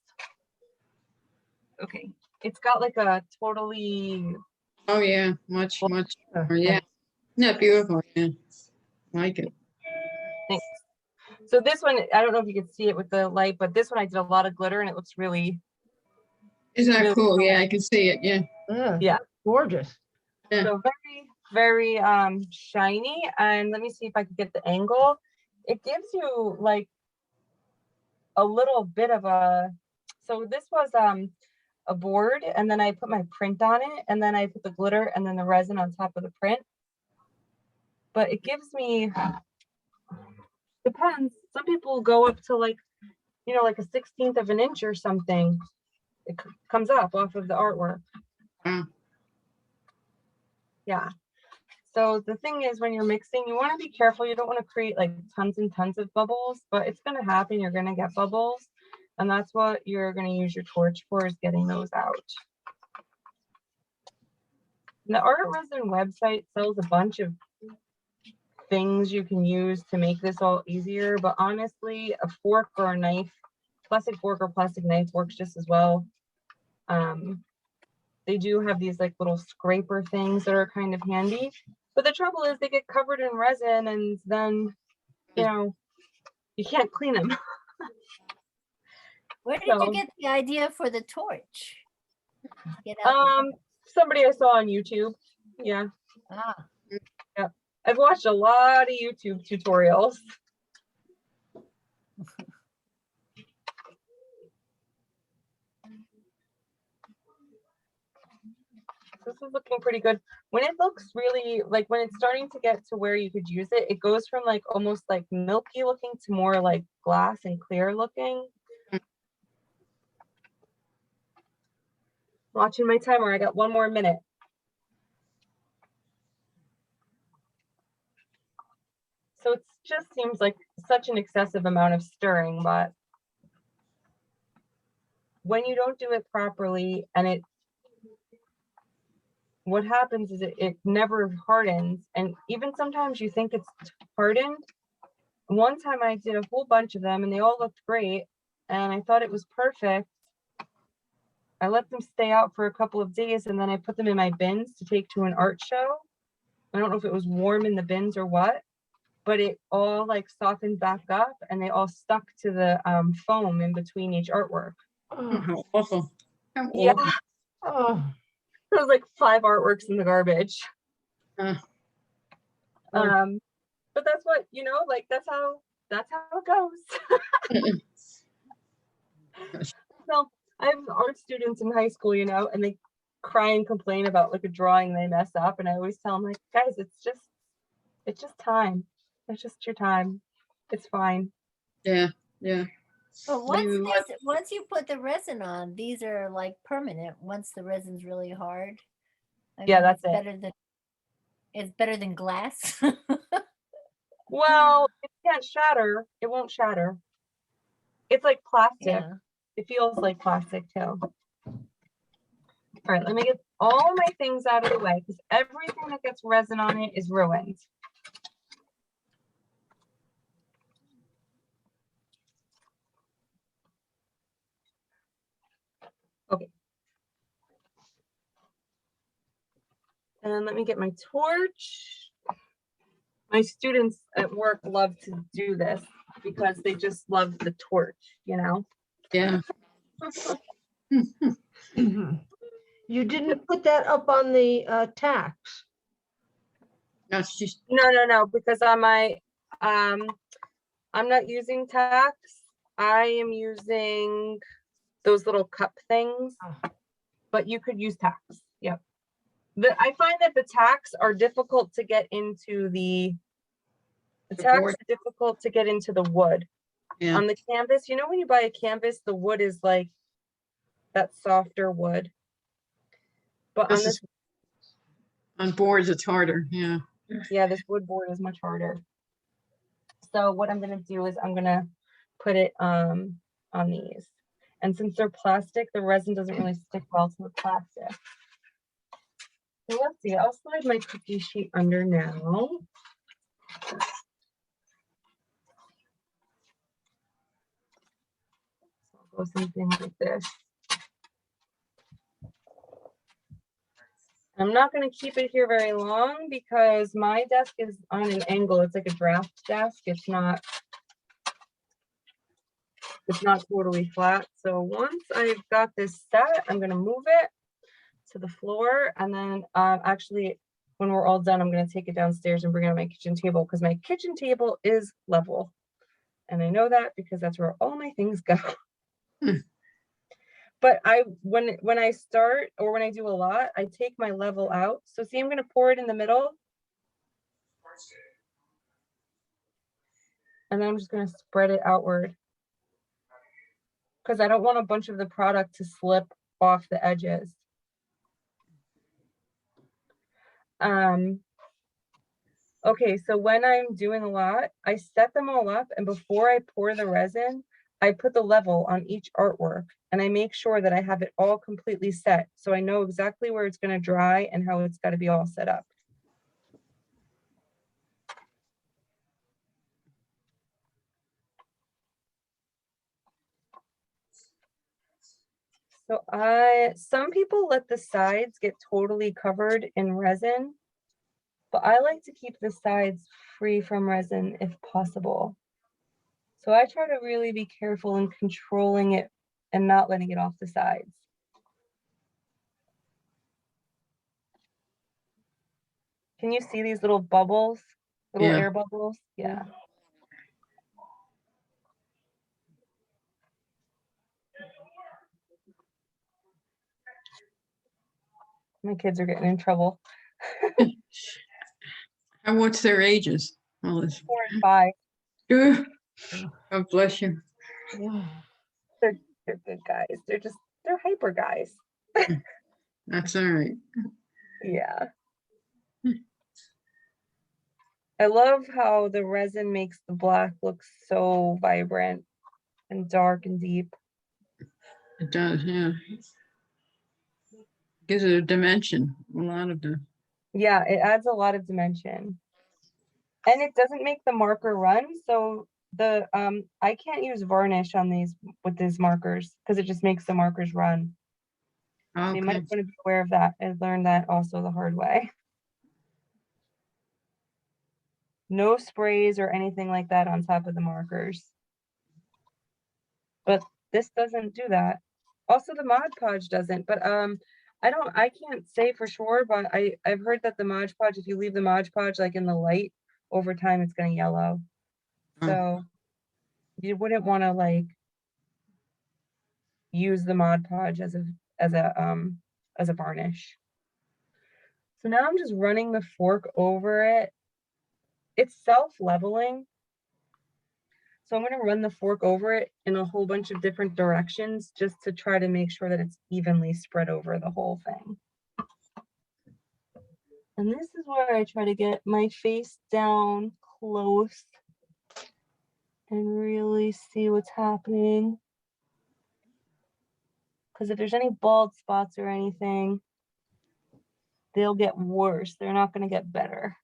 Okay. It's got like a totally, Oh, yeah, much, more, yeah. Isn't that beautiful? Yeah, like it. thanks. So this one, I don't know if you can see it with the light, but this one I did a lot of glitter and it looks really, Isn't that really cool? Yeah, I can see it, yeah. Yeah. Gorgeous. Yeah. so very shiny. And let me see if I can get the angle. It gives you like a little bit of a, so this was a board and then I put my print on it and then I put the glitter and then the resin on top of the print. But it gives me, depends. Some people go up to like, you know, like a 1/16 of an inch or something. It comes up off of the artwork. Wow. Yeah. So the thing is, when you're mixing, you want to be careful. You don't want to create like tons and tons of bubbles, but it's going to happen. You're going to get bubbles. And that's what you're going to use your torch for, is getting those out. And the Art Resin website sells a bunch of things you can use to make this all easier. But honestly, a fork or a knife, plastic fork or plastic knife works just as well. They do have these like little scraper things that are kind of handy. But the trouble is they get covered in resin and then, you know, you can't clean them. Where did So, you get the idea for the torch? Get out somebody I saw on YouTube. Yeah. Ah, I've watched a lot of YouTube tutorials. This is looking pretty good. When it looks really, like when it's starting to get to where you could use it, it goes from like almost like milky looking to more like glass and clear looking. Watching my timer, I got 1 more minute. So it just seems like such an excessive amount of stirring, but when you don't do it properly and what happens is it never hardens. And even sometimes you think it's hardened. One time I did a whole bunch of them and they all looked great. And I thought it was perfect. I let them stay out for a couple of days and then I put them in my bins to take to an art show. I don't know if it was warm in the bins or what, but it all like softened back up and they all stuck to the foam in between each artwork. Oh, How awful. How Yeah, awful. oh, there was like 5 artworks in the garbage. Uh, Oh. But that's what, like that's how it goes. So I have art students in high school, and they cry and complain about like a drawing they mess up. And I always tell them like, guys, it's just time. It's just your time. It's fine. Yeah, yeah. But once You, once you put the resin on, these are like permanent. Once the resin's really hard. I Yeah, mean, that's it's it's better than glass. Well, it can't shatter. It won't shatter. It's like plastic. Yeah. It feels like plastic too. All right, let me get all my things out of the way because everything that gets resin on it is ruined. Okay. And let me get my torch. My students at work love to do this because they just love the torch, yeah. You didn't put that up on the tax. No, she's, No, because on my, I'm not using tacks. I am using those little cup things, but you could use tacks. Yep. I find that the tacks are difficult to get into the tacks board. are difficult to get into the wood. Yeah. On the canvas, when you buy a canvas, the wood is like that softer wood. But on this, on boards, it's harder. Yeah. yeah, this wood board is much harder. So what I'm gonna do is I'm gonna put it on these. And since they're plastic, the resin doesn't really stick well to the plastic. So let's see, I'll slide my cookie sheet under now. So I'll go something like this. I'm not going to keep it here very long because my desk is on an angle. It's like a draft desk. It's not totally flat. So once I've got this set, I'm going to move it to the floor. And then actually, when we're all done, I'm going to take it downstairs and bring it on my kitchen table because my kitchen table is level. And I know that because that's where all my things go. But when I start or when I do a lot, I take my level out. So see, I'm going to pour it in the middle. And then I'm just going to spread it outward. Because I don't want a bunch of the product to slip off the edges. Okay, so when I'm doing a lot, I set them all up. And before I pour the resin, I put the level on each artwork and I make sure that I have it all completely set. So I know exactly where it's going to dry and how it's got to be all set up. So some people let the sides get totally covered in resin, but I like to keep the sides free from resin if possible. So I try to really be careful in controlling it and not letting it off the sides. Can you see these little bubbles, little air bubbles? Yeah. My kids are getting in trouble. And what's their ages? Well, 4 and 5. God bless you. Yeah. They're good guys. They're hyper guys. That's all right. Yeah. I love how the resin makes the black look so vibrant and dark and deep. It does, yeah. Gives it a dimension, a lot of the, Yeah, it adds a lot of dimension. And it doesn't make the marker run, so the I can't use varnish on these with these markers because it just makes the markers run. So you might okay. want to be aware of that and learn that also the hard way. No sprays or anything like that on top of the markers. But this doesn't do that. Also the Mod Podge doesn't, but I can't say for sure, but I've heard that the Mod Podge, if you leave the Mod Podge like in the light, over time it's gonna yellow. Oh. So you wouldn't want to like use the Mod Podge as a varnish. So now I'm just running the fork over it. It's self-leveling. So I'm going to run the fork over it in a whole bunch of different directions just to try to make sure that it's evenly spread over the whole thing. And this is where I try to get my face down close and really see what's happening. Because if there's any bald spots or anything, they'll get worse. They're not going to get better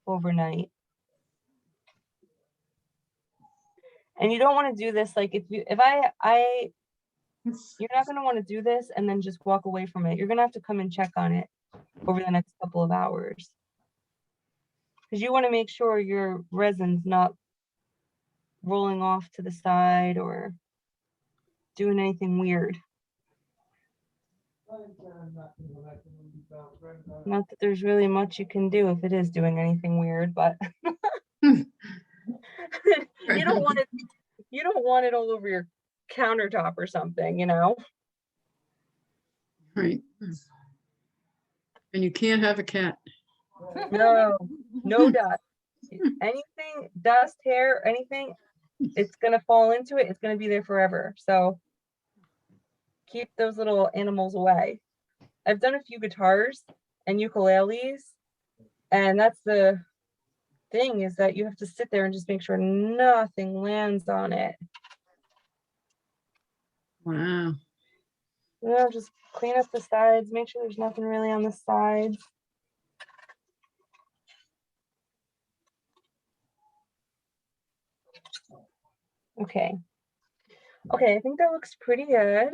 overnight. And you don't want to do this like you're not going to want to do this and then just walk away from it. You're going to have to come and check on it over the next couple of hours. Because you want to make sure your resin's not rolling off to the side or doing anything weird. Not that there's really much you can do if it is doing anything weird, but you don't want it all over your countertop or something, you know? Right. And you can't have a cat. No dust. Anything, dust, hair, anything, it's gonna fall into it. It's gonna be there forever. So keep those little animals away. I've done a few guitars and ukuleles, and that's the thing, is that you have to sit there and just make sure nothing lands on it. Wow. You know, just clean up the sides, make sure there's nothing really on the sides. Okay. Okay, I think that looks pretty good.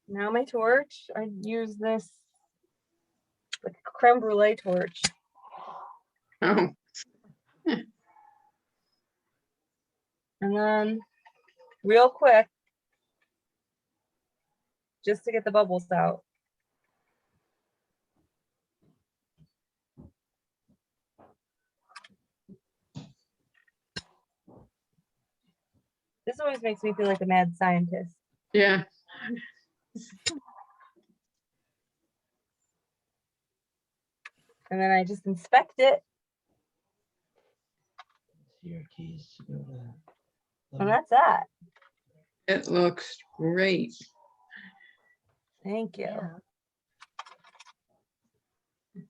Now my torch, I use this like creme brulee torch. Oh, And then real quick, just to get the bubbles out. This always makes me feel like a mad scientist. yeah. And then I just inspect it, Your keys to go to. and that's that. It looks great. Thank you. Yeah.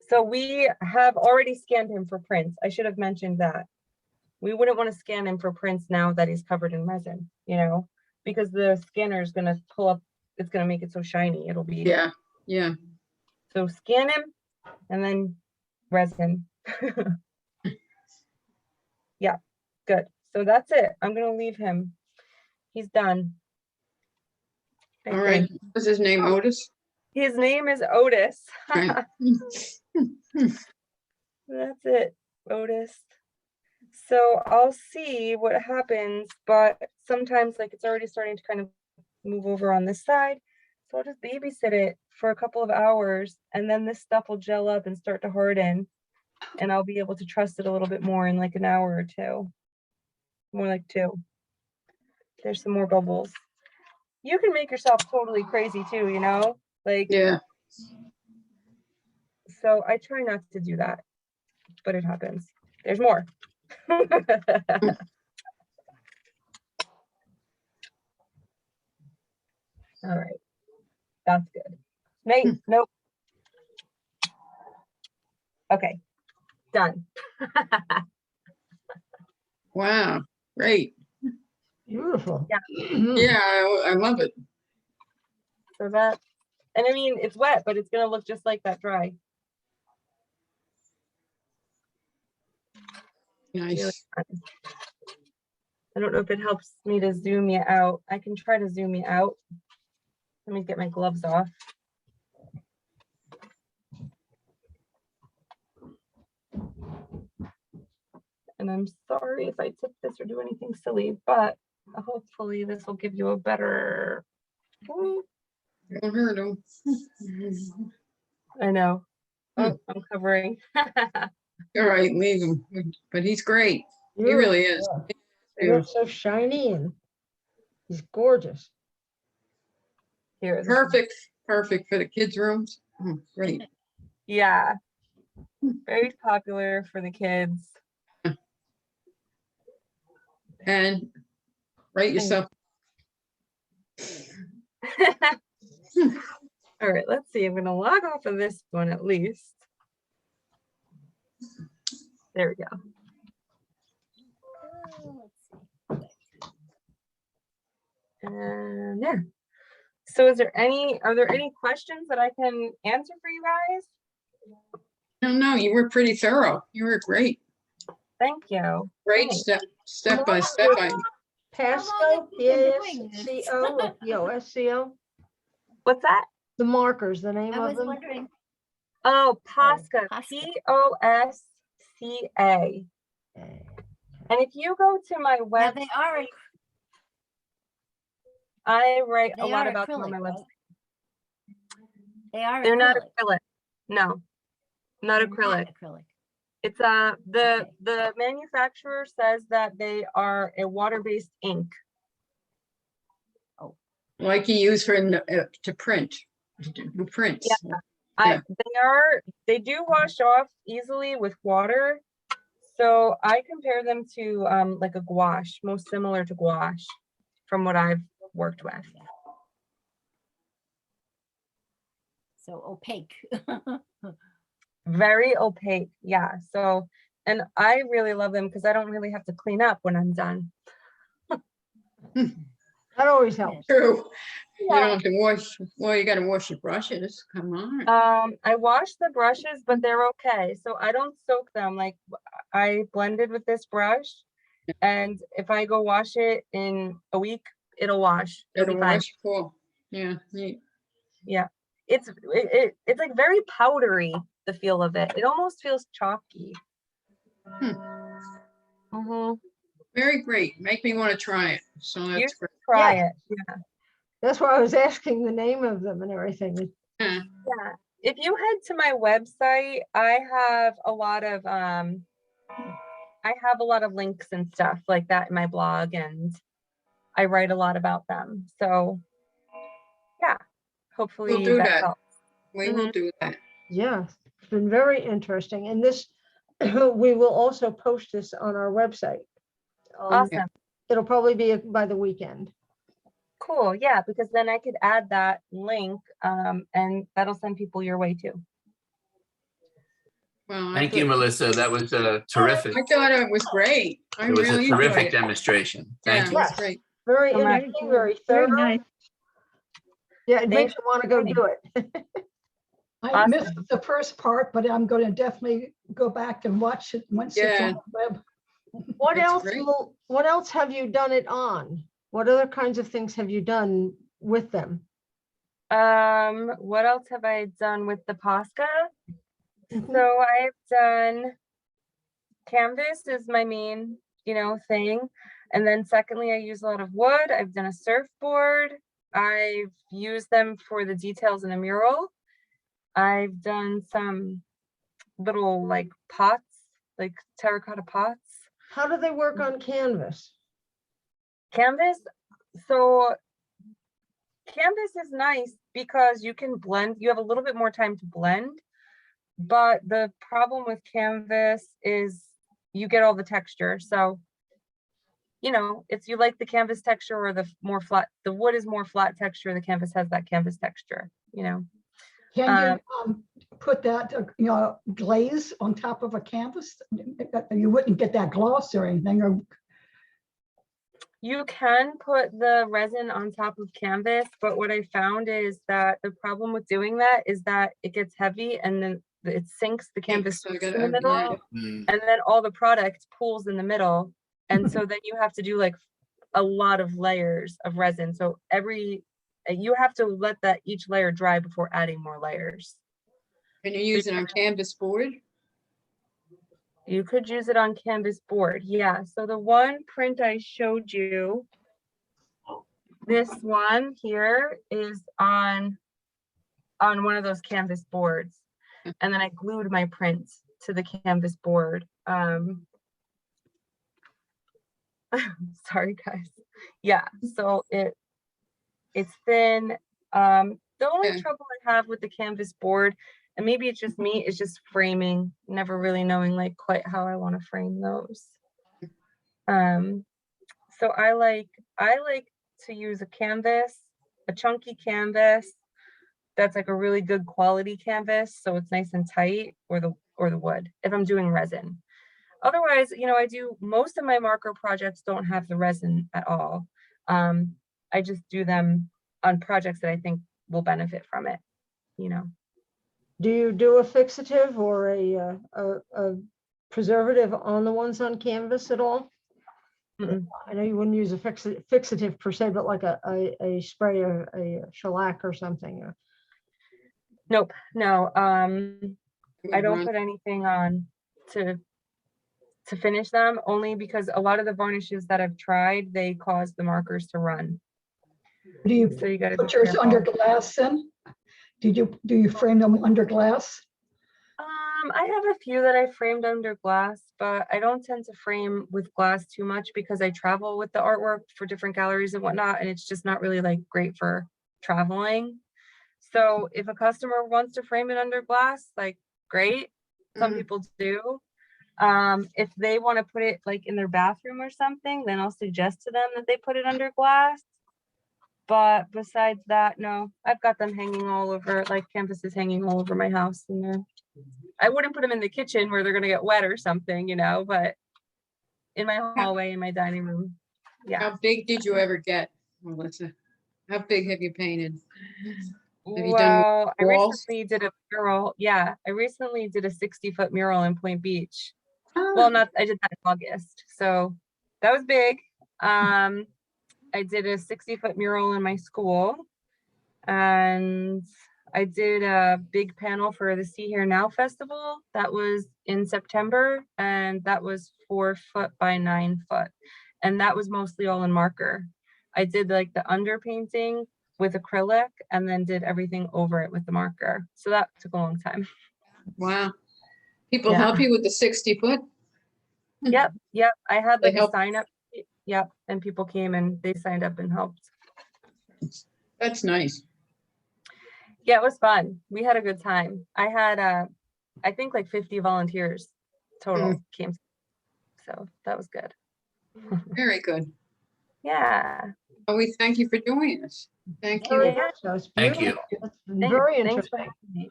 So we have already scanned him for prints. I should have mentioned that. We wouldn't want to scan him for prints now that he's covered in resin, you know, because the scanner is going to pull up, it's going to make it so shiny. It'll be, Yeah, yeah. so scan him and then resin. Yeah, good. So that's it. I'm going to leave him. He's done. I All right. think. What's his name? Otis? His name is Otis. Right. That's it, Otis. So I'll see what happens, but sometimes like it's already starting to kind of move over on this side. So I'll just babysit it for a couple of hours, and then this stuff will gel up and start to harden, and I'll be able to trust it a little bit more in like an hour or two. More like 2. There's some more bubbles. You can make yourself totally crazy too, you know? Like, Yeah. so I try not to do that, but it happens. There's more. All right, that's good. Nate, nope. Okay, done. Wow, great. Beautiful. Yeah. Yeah, I love it. So that, and I mean, it's wet, but it's gonna look just like that dry. Really Nice. fun. I don't know if it helps me to zoom you out. I can try to zoom you out. Let me get my gloves off. And I'm sorry if I tip this or do anything silly, but hopefully this will give you a better. Ooh, Don't hurt him. I know. Hmm. Oh, I'm covering. All right, leave him. But he's great. He Beautiful, really is. yeah. They look Beautiful. so shiny and he's gorgeous. Here, this is- Perfect, perfect for the kids' rooms. Oh, great. yeah. Very popular for the kids. And write yourself. All right, let's see. I'm gonna log off of this one at least. There we go. Let's see. And yeah. So are there any questions that I can answer for you guys? No, you were pretty thorough. You were great. Thank you. Great Thanks. step by step. Pasco, have you been doing this? P-A-S-C-O, P-O-S-C-O, What's that? the markers, the name I of was them. wondering, Oh, Posca, Posca. P-O-S-C-A. And if you go to my now web, they are, I write a they lot are about them on acrylic, my right? website. They are They're not acrylic. acrylic. No, not They're acrylic. not acrylic. It's Okay. the manufacturer says that they are a water-based ink. Like you use for to print, to do prints. Yeah. They do wash off easily with water. So I compare them to like a gouache, most similar to gouache from what I've worked with. So opaque. Very opaque, yeah. So, and I really love them because I don't really have to clean up when I'm done. That always helps. True. You Yeah. don't have to wash. Well, you got to wash your brushes. Come on. I wash the brushes, but they're okay. So I don't soak them. Like I blended with this brush, and if I go wash it in a week, it'll wash. It'll be fine. wash. Cool. Yeah. Neat. Yeah, it's like very powdery, the feel of it. It almost feels chalky. Hmm. Very great. Make me want to try it. So You that's should great. try Yeah. it. Yeah. That's why I was asking the name of them and everything. Yeah. Yeah. If you head to my website, I have a lot of links and stuff like that in my blog, and I write a lot about them. So yeah, hopefully We'll do that. helps. We will do that. Yeah, it's been very interesting. And this, we will also post this on our website. Awesome. It'll probably be by the weekend. Cool. Yeah, because then I could add that link and that'll send people your way too. Well, Thank you, Melissa. That was terrific. I thought it was great. I It was a really enjoyed terrific it. demonstration. Yeah, Thank it you. was Yes. great. Very So much. interesting, very thorough. Yeah, it makes you want to go do it. I missed Awesome. the first part, but I'm going to definitely go back and watch it once it's Yeah. on the web. What That's else, great. what else have you done it on? What other kinds of things have you done with them? What else have I done with the Posca? So I've done canvas is my main, thing. And then secondly, I use a lot of wood. I've done a surfboard. I've used them for the details in a mural. I've done some little like pots, like terracotta pots. How do they work on canvas? Canvas. So canvas is nice because you can blend, you have a little bit more time to blend. But the problem with canvas is you get all the texture. So, it's you like the canvas texture or the more flat, the wood is more flat texture, the canvas has that canvas texture, Can you put that, glaze on top of a canvas? You wouldn't get that gloss or anything, or You can put the resin on top of canvas, but what I found is that the problem with doing that is that it gets heavy and then it sinks the canvas So I in gotta- the middle, yeah. and then all the product pools in the middle. And so then you have to do like a lot of layers of resin. So you have to let that each layer dry before adding more layers. Can you use it on canvas board? You could use it on canvas board. Yeah. So the one print I showed you, this one here is on one of those canvas boards. And then I glued my print to the canvas board. Sorry guys. Yeah. So it's thin. The only Yeah. trouble I have with the canvas board, and maybe it's just me, is just framing, never really knowing like quite how I want to frame those. So I like to use a canvas, a chunky canvas that's like a really good quality canvas, so it's nice and tight, or the wood if I'm doing resin. Otherwise, I do most of my marker projects don't have the resin at all. I just do them on projects that I think will benefit from it, Do you do a fixative or a preservative on the ones on canvas at all? Mm-mm. I know you wouldn't use a fixative per se, but like a spray or a shellac or something. Nope, no. I don't Run. put anything on to finish them, only because a lot of the varnishes that I've tried, they cause the markers to run. do you So you got to be put yours under careful. glass then? Do you frame them under glass? I have a few that I framed under glass, but I don't tend to frame with glass too much because I travel with the artwork for different galleries and whatnot, and it's just not really like great for traveling. So if a customer wants to frame it under glass, like great, some people do. If they want to put it like in their bathroom or something, then I'll suggest to them that they put it under glass. But besides that, no, I've got them hanging all over, like canvases hanging all over my house. And I wouldn't put them in the kitchen where they're going to get wet or something, but in my hallway, in my dining room. Yeah. How big did you ever get, Melissa? How big have you painted? Have you done Well, I walls? recently did a mural. Yeah, I recently did a 60-foot mural in Point Beach. Ah, Well, I did that in August. So that was big. I did a 60-foot mural in my school, and I did a big panel for the See Here Now Festival. That was in September, and that was 4 foot by 9 foot. And that was mostly all in marker. I did like the underpainting with acrylic and then did everything over it with the marker. So that took a long time. Wow. People Yeah. help you with the 60-foot? Yep. I had They like a help- sign up. Yep. And people came and they signed up and helped. That's nice. Yeah, it was fun. We had a good time. I had, I think like 50 volunteers total came. So that was good. Very good. Yeah. Well, we thank you for joining us. Thank Very you. much so. It's Thank you. beautiful. It's been very Thanks for interesting. having me.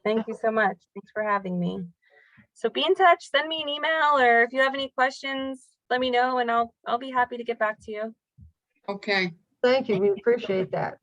Thank you so much. Thanks for having me. So be in touch, send me an email, or if you have any questions, let me know and I'll be happy to get back to you. Okay. Thank you. We appreciate that.